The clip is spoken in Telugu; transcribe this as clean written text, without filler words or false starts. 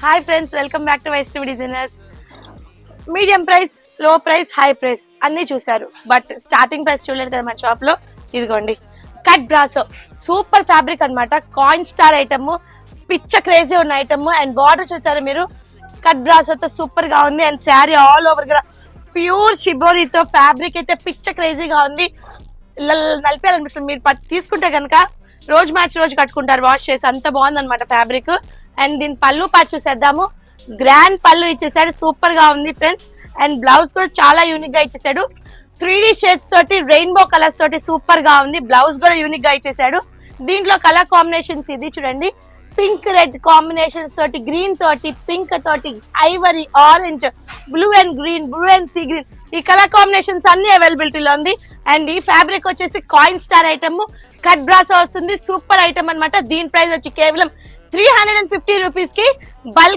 Hi friends, welcome back to Vaishnavi designers. Medium price, లో ప్రైస్, హై ప్రైస్ అన్ని చూసారు, బట్ స్టార్టింగ్ ప్రైస్ చూడలేదు కదా మన షాప్ లో. ఇదిగోండి కట్ బ్రాసో సూపర్ ఫ్యాబ్రిక్ అన్నమాట. కాయిన్ స్టార్ ఐటమ్, పిచ్చ క్రేజీ ఉన్న ఐటమ్. అండ్ బార్డర్ చూసారు మీరు, కట్ బ్రాసోతో సూపర్ గా ఉంది. అండ్ శారీ ఆల్ ఓవర్ గా ప్యూర్ షిబోరితో ఫ్యాబ్రిక్ అయితే పిచ్చ క్రేజీగా ఉంది. నలిపేయాలనిపిస్తుంది. మీరు తీసుకుంటే కనుక రోజు మ్యాచ్ రోజు కట్టుకుంటారు వాష్ చేసి, అంత బాగుంది అనమాట ఫ్యాబ్రిక్. అండ్ దీని పళ్ళు పాటు చూసేద్దాము. గ్రాండ్ పళ్ళు ఇచ్చేసాడు, సూపర్ గా ఉంది ఫ్రెండ్స్. అండ్ బ్లౌజ్ కూడా చాలా యూనిక్ గా ఇచ్చేసాడు. 3D షేడ్స్ తోటి, రెయిన్బో కలర్స్ తోటి సూపర్ గా ఉంది. బ్లౌజ్ కూడా యూనిక్ గా ఇచ్చేసాడు. దీంట్లో కలర్ కాంబినేషన్స్ ఇది చూడండి, పింక్ రెడ్ కాంబినేషన్స్ తోటి, గ్రీన్ తోటి, పింక్ తోటి, Ivory, orange, blue and green, blue and sea green, ఈ కలర్ కాంబినేషన్స్ అన్ని అవైలబిలిటీలో ఉంది. అండ్ ఈ ఫ్యాబ్రిక్ వచ్చేసి coin star item, cut brasso వస్తుంది. సూపర్ ఐటమ్ అన్నమాట. దీని ప్రైస్ వచ్చి కేవలం 350 రూపీస్ కి బల్క్